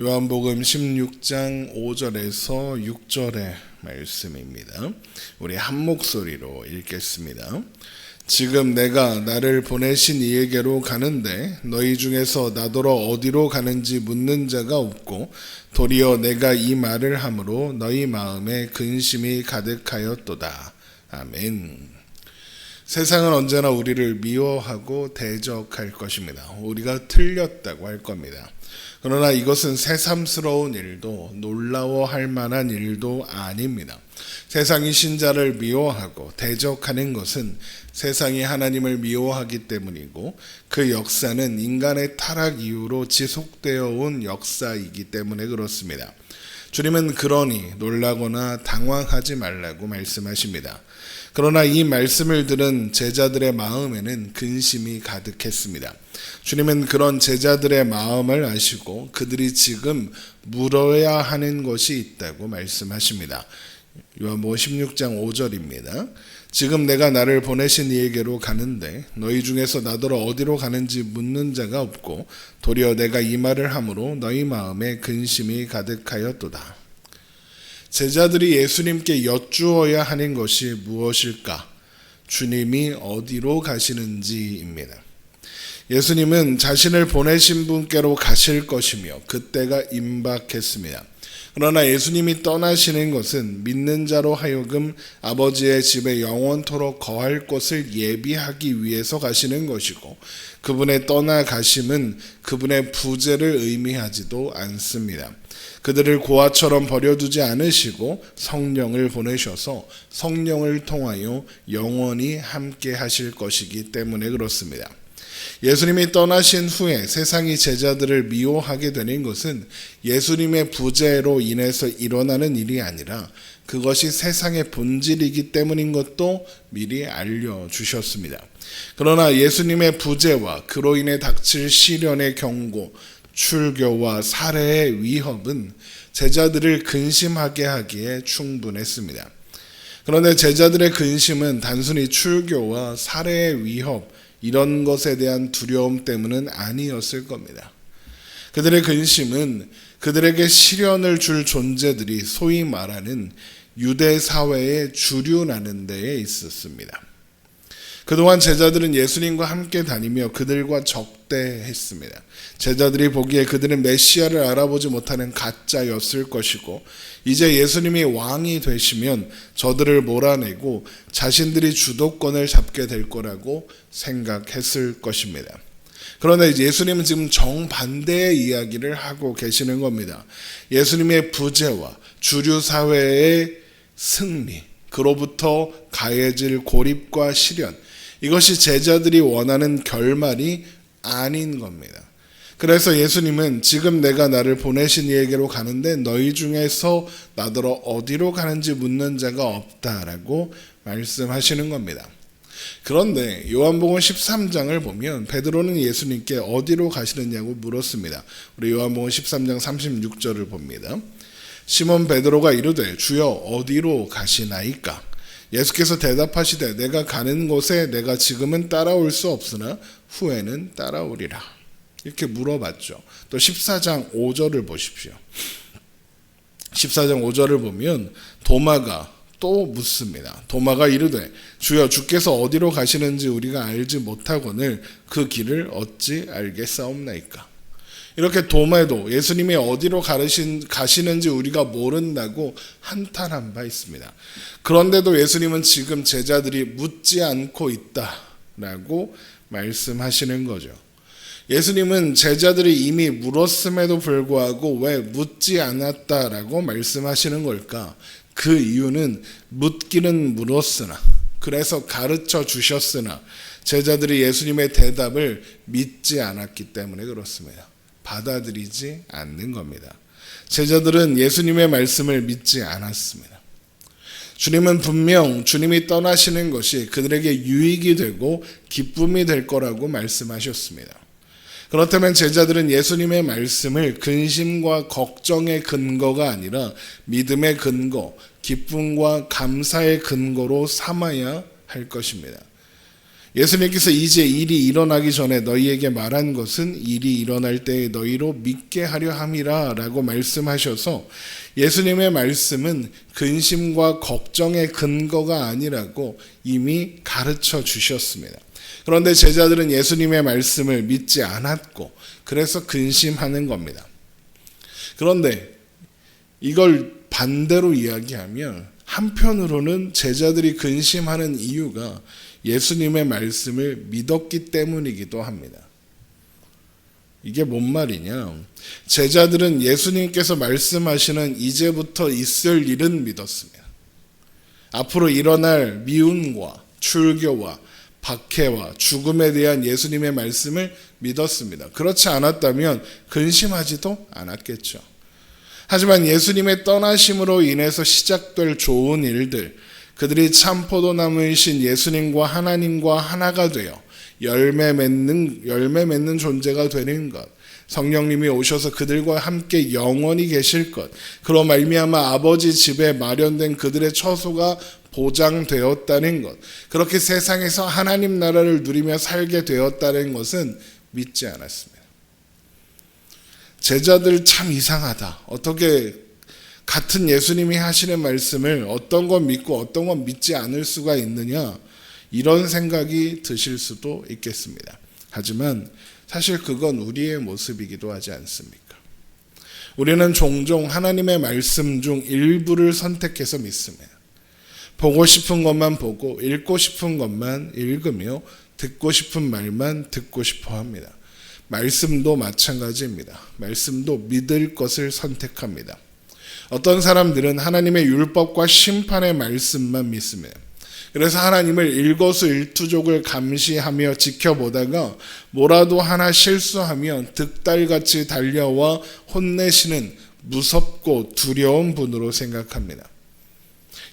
요한복음 16장 5절에서 6절의 말씀입니다. 우리 한 목소리로 읽겠습니다. 지금 내가 나를 보내신 이에게로 가는데 너희 중에서 나더러 어디로 가는지 묻는 자가 없고 도리어 내가 이 말을 함으로 너희 마음에 근심이 가득하였도다. 아멘. 세상은 언제나 우리를 미워하고 대적할 것입니다. 우리가 틀렸다고 할 겁니다. 그러나 이것은 새삼스러운 일도 놀라워할 만한 일도 아닙니다. 세상이 신자를 미워하고 대적하는 것은 세상이 하나님을 미워하기 때문이고 그 역사는 인간의 타락 이후로 지속되어 온 역사이기 때문에 그렇습니다. 주님은 그러니 놀라거나 당황하지 말라고 말씀하십니다. 그러나 이 말씀을 들은 제자들의 마음에는 근심이 가득했습니다. 주님은 그런 제자들의 마음을 아시고 그들이 지금 물어야 하는 것이 있다고 말씀하십니다. 요한복음 16장 5절입니다. 지금 내가 나를 보내신 이에게로 가는데 너희 중에서 나더러 어디로 가는지 묻는 자가 없고 도리어 내가 이 말을 함으로 너희 마음에 근심이 가득하였도다. 제자들이 예수님께 여쭈어야 하는 것이 무엇일까? 주님이 어디로 가시는지입니다. 예수님은 자신을 보내신 분께로 가실 것이며 그때가 임박했습니다. 그러나 예수님이 떠나시는 것은 믿는 자로 하여금 아버지의 집에 영원토록 거할 곳을 예비하기 위해서 가시는 것이고 그분의 떠나가심은 그분의 부재를 의미하지도 않습니다. 그들을 고아처럼 버려두지 않으시고 성령을 보내셔서 성령을 통하여 영원히 함께 하실 것이기 때문에 그렇습니다. 예수님이 떠나신 후에 세상이 제자들을 미워하게 되는 것은 예수님의 부재로 인해서 일어나는 일이 아니라 그것이 세상의 본질이기 때문인 것도 미리 알려주셨습니다. 그러나 예수님의 부재와 그로 인해 닥칠 시련의 경고, 출교와 살해의 위협은 제자들을 근심하게 하기에 충분했습니다. 그런데 제자들의 근심은 단순히 출교와 살해의 위협 이런 것에 대한 두려움 때문은 아니었을 겁니다. 그들의 근심은 그들에게 시련을 줄 존재들이 소위 말하는 유대 사회에 주류나는 데에 있었습니다. 그동안 제자들은 예수님과 함께 다니며 그들과 적대했습니다. 제자들이 보기에 그들은 메시아를 알아보지 못하는 가짜였을 것이고 이제 예수님이 왕이 되시면 저들을 몰아내고 자신들이 주도권을 잡게 될 거라고 생각했을 것입니다. 그런데 예수님은 지금 정반대의 이야기를 하고 계시는 겁니다. 예수님의 부재와 주류 사회의 승리, 그로부터 가해질 고립과 시련, 이것이 제자들이 원하는 결말이 아닌 겁니다. 그래서 예수님은 지금 내가 나를 보내신 이에게로 가는데 너희 중에서 나더러 어디로 가는지 묻는 자가 없다라고 말씀하시는 겁니다. 그런데 요한복음 13장을 보면 베드로는 예수님께 어디로 가시느냐고 물었습니다. 우리 요한복음 13장 36절을 봅니다. 시몬 베드로가 이르되 주여 어디로 가시나이까? 예수께서 대답하시되 내가 가는 곳에 내가 지금은 따라올 수 없으나 후에는 따라오리라. 이렇게 물어봤죠. 또 14장 5절을 보십시오. 14장 5절을 보면 도마가 또 묻습니다. 도마가 이르되 주여 주께서 어디로 가시는지 우리가 알지 못하거늘 그 길을 어찌 알겠사옵나이까. 이렇게 도마도 예수님이 어디로 가시는지 우리가 모른다고 한탄한 바 있습니다. 그런데도 예수님은 지금 제자들이 묻지 않고 있다라고 말씀하시는 거죠. 예수님은 제자들이 이미 물었음에도 불구하고 왜 묻지 않았다라고 말씀하시는 걸까? 그 이유는 묻기는 물었으나 그래서 가르쳐 주셨으나 제자들이 예수님의 대답을 믿지 않았기 때문에 그렇습니다. 받아들이지 않는 겁니다. 제자들은 예수님의 말씀을 믿지 않았습니다. 주님은 분명 주님이 떠나시는 것이 그들에게 유익이 되고 기쁨이 될 거라고 말씀하셨습니다. 그렇다면 제자들은 예수님의 말씀을 근심과 걱정의 근거가 아니라 믿음의 근거, 기쁨과 감사의 근거로 삼아야 할 것입니다. 예수님께서 이제 일이 일어나기 전에 너희에게 말한 것은 일이 일어날 때에 너희로 믿게 하려 함이라 라고 말씀하셔서 예수님의 말씀은 근심과 걱정의 근거가 아니라고 이미 가르쳐 주셨습니다. 그런데 제자들은 예수님의 말씀을 믿지 않았고 그래서 근심하는 겁니다. 그런데 이걸 반대로 이야기하면 한편으로는 제자들이 근심하는 이유가 예수님의 말씀을 믿었기 때문이기도 합니다. 이게 뭔 말이냐? 제자들은 예수님께서 말씀하시는 이제부터 있을 일은 믿었습니다. 앞으로 일어날 미움과 출교와 박해와 죽음에 대한 예수님의 말씀을 믿었습니다. 그렇지 않았다면 근심하지도 않았겠죠. 하지만 예수님의 떠나심으로 인해서 시작될 좋은 일들, 그들이 참 포도나무이신 예수님과 하나님과 하나가 되어 열매 맺는 존재가 되는 것, 성령님이 오셔서 그들과 함께 영원히 계실 것, 그로 말미암아 아버지 집에 마련된 그들의 처소가 보장되었다는 것, 그렇게 세상에서 하나님 나라를 누리며 살게 되었다는 것은 믿지 않았습니다. 제자들 참 이상하다. 어떻게 같은 예수님이 하시는 말씀을 어떤 건 믿고 어떤 건 믿지 않을 수가 있느냐, 이런 생각이 드실 수도 있겠습니다. 하지만 사실 그건 우리의 모습이기도 하지 않습니까? 우리는 종종 하나님의 말씀 중 일부를 선택해서 믿습니다. 보고 싶은 것만 보고 읽고 싶은 것만 읽으며 듣고 싶은 말만 듣고 싶어 합니다. 말씀도 마찬가지입니다. 말씀도 믿을 것을 선택합니다. 어떤 사람들은 하나님의 율법과 심판의 말씀만 믿습니다. 그래서 하나님을 일거수일투족을 감시하며 지켜보다가 뭐라도 하나 실수하면 득달같이 달려와 혼내시는 무섭고 두려운 분으로 생각합니다.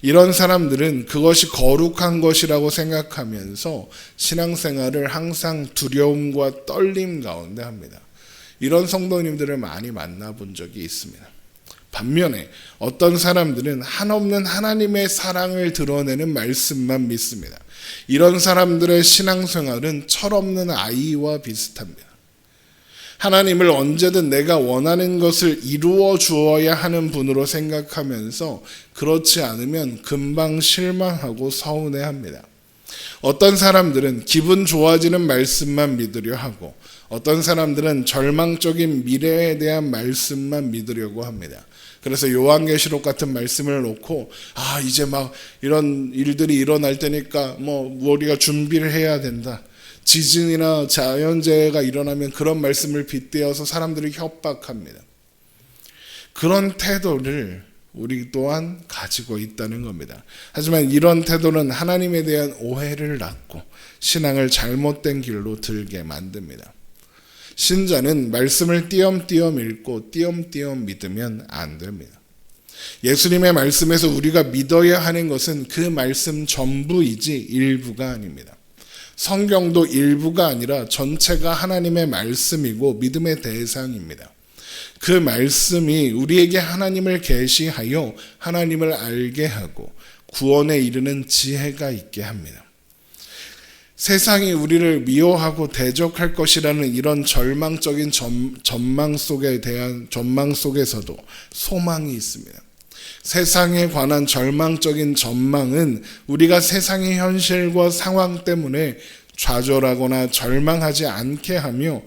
이런 사람들은 그것이 거룩한 것이라고 생각하면서 신앙생활을 항상 두려움과 떨림 가운데 합니다. 이런 성도님들을 많이 만나본 적이 있습니다. 반면에 어떤 사람들은 한없는 하나님의 사랑을 드러내는 말씀만 믿습니다. 이런 사람들의 신앙생활은 철없는 아이와 비슷합니다. 하나님을 언제든 내가 원하는 것을 이루어 주어야 하는 분으로 생각하면서 그렇지 않으면 금방 실망하고 서운해합니다. 어떤 사람들은 기분 좋아지는 말씀만 믿으려 하고 어떤 사람들은 절망적인 미래에 대한 말씀만 믿으려고 합니다. 그래서 요한계시록 같은 말씀을 놓고 이제 막 이런 일들이 일어날 때니까 우리가 준비를 해야 된다. 지진이나 자연재해가 일어나면 그런 말씀을 빗대어서 사람들을 협박합니다. 그런 태도를 우리 또한 가지고 있다는 겁니다. 하지만 이런 태도는 하나님에 대한 오해를 낳고 신앙을 잘못된 길로 들게 만듭니다. 신자는 말씀을 띄엄띄엄 읽고 띄엄띄엄 믿으면 안 됩니다. 예수님의 말씀에서 우리가 믿어야 하는 것은 그 말씀 전부이지 일부가 아닙니다. 성경도 일부가 아니라 전체가 하나님의 말씀이고 믿음의 대상입니다. 그 말씀이 우리에게 하나님을 계시하여 하나님을 알게 하고 구원에 이르는 지혜가 있게 합니다. 세상이 우리를 미워하고 대적할 것이라는 이런 절망적인 전망 속에서도 소망이 있습니다. 세상에 관한 절망적인 전망은 우리가 세상의 현실과 상황 때문에 좌절하거나 절망하지 않게 하며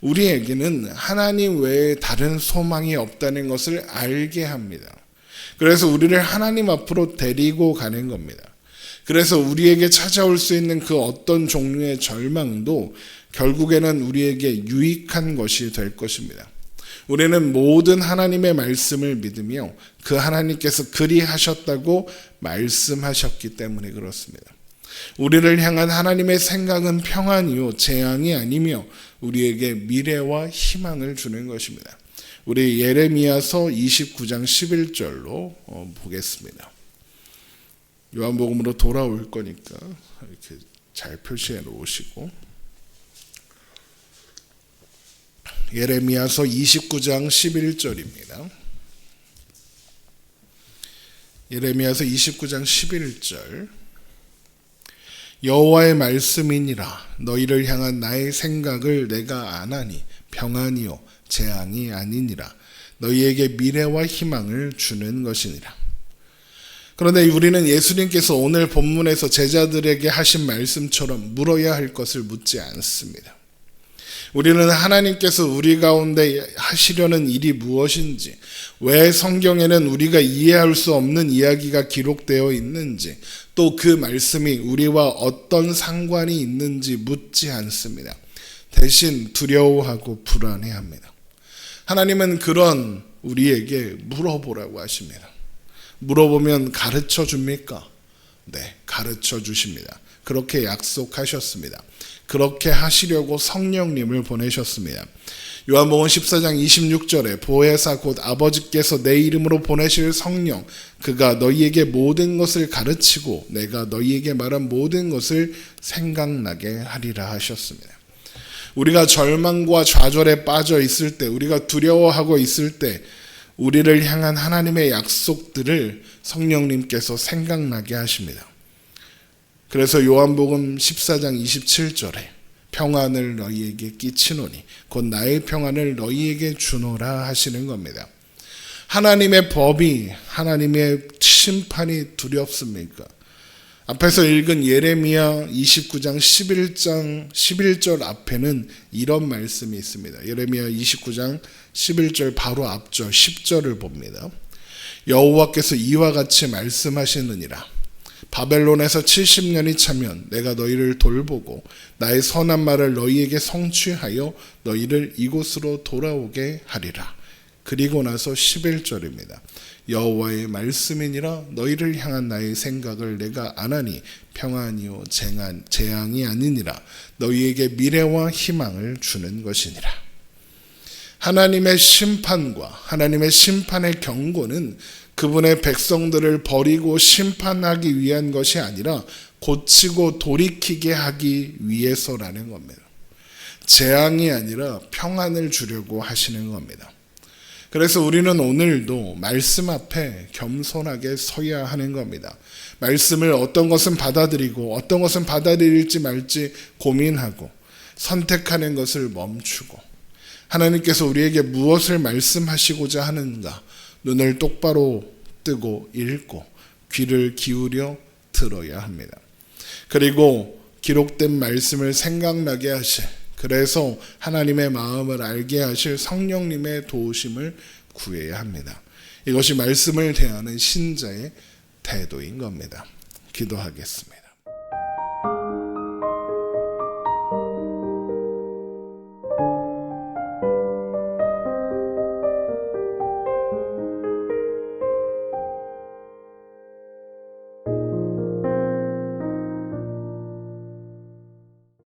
우리에게는 하나님 외에 다른 소망이 없다는 것을 알게 합니다. 그래서 우리를 하나님 앞으로 데리고 가는 겁니다. 그래서 우리에게 찾아올 수 있는 그 어떤 종류의 절망도 결국에는 우리에게 유익한 것이 될 것입니다. 우리는 모든 하나님의 말씀을 믿으며 그 하나님께서 그리하셨다고 말씀하셨기 때문에 그렇습니다. 우리를 향한 하나님의 생각은 평안이요 재앙이 아니며 우리에게 미래와 희망을 주는 것입니다. 우리 예레미야서 29장 11절로 보겠습니다. 요한복음으로 돌아올 거니까 이렇게 잘 표시해 놓으시고 예레미야서 29장 11절입니다. 예레미야서 29장 11절 여호와의 말씀이니라. 너희를 향한 나의 생각을 내가 아나니 평안이요 재앙이 아니니라. 너희에게 미래와 희망을 주는 것이니라. 그런데 우리는 예수님께서 오늘 본문에서 제자들에게 하신 말씀처럼 물어야 할 것을 묻지 않습니다. 우리는 하나님께서 우리 가운데 하시려는 일이 무엇인지, 왜 성경에는 우리가 이해할 수 없는 이야기가 기록되어 있는지, 또 그 말씀이 우리와 어떤 상관이 있는지 묻지 않습니다. 대신 두려워하고 불안해합니다. 하나님은 그런 우리에게 물어보라고 하십니다. 물어보면 가르쳐 줍니까? 네, 가르쳐 주십니다. 그렇게 약속하셨습니다. 그렇게 하시려고 성령님을 보내셨습니다. 요한복음 14장 26절에 보혜사 곧 아버지께서 내 이름으로 보내실 성령, 그가 너희에게 모든 것을 가르치고 내가 너희에게 말한 모든 것을 생각나게 하리라 하셨습니다. 우리가 절망과 좌절에 빠져 있을 때, 우리가 두려워하고 있을 때 우리를 향한 하나님의 약속들을 성령님께서 생각나게 하십니다. 그래서 요한복음 14장 27절에 평안을 너희에게 끼치노니 곧 나의 평안을 너희에게 주노라 하시는 겁니다. 하나님의 법이, 하나님의 심판이 두렵습니까? 앞에서 읽은 예레미야 29장 11절 앞에는 이런 말씀이 있습니다. 예레미야 29장 11절 바로 앞절 10절을 봅니다. 여호와께서 이와 같이 말씀하시느니라. 바벨론에서 70년이 차면 내가 너희를 돌보고 나의 선한 말을 너희에게 성취하여 너희를 이곳으로 돌아오게 하리라. 그리고 나서 11절입니다. 여호와의 말씀이니라. 너희를 향한 나의 생각을 내가 아나니 평안이요 재앙이 아니니라. 너희에게 미래와 희망을 주는 것이니라. 하나님의 심판과 하나님의 심판의 경고는 그분의 백성들을 버리고 심판하기 위한 것이 아니라 고치고 돌이키게 하기 위해서라는 겁니다. 재앙이 아니라 평안을 주려고 하시는 겁니다. 그래서 우리는 오늘도 말씀 앞에 겸손하게 서야 하는 겁니다. 말씀을 어떤 것은 받아들이고 어떤 것은 받아들일지 말지 고민하고 선택하는 것을 멈추고, 하나님께서 우리에게 무엇을 말씀하시고자 하는가 눈을 똑바로 뜨고 읽고 귀를 기울여 들어야 합니다. 그리고 기록된 말씀을 생각나게 하실, 그래서 하나님의 마음을 알게 하실 성령님의 도우심을 구해야 합니다. 이것이 말씀을 대하는 신자의 태도인 겁니다. 기도하겠습니다.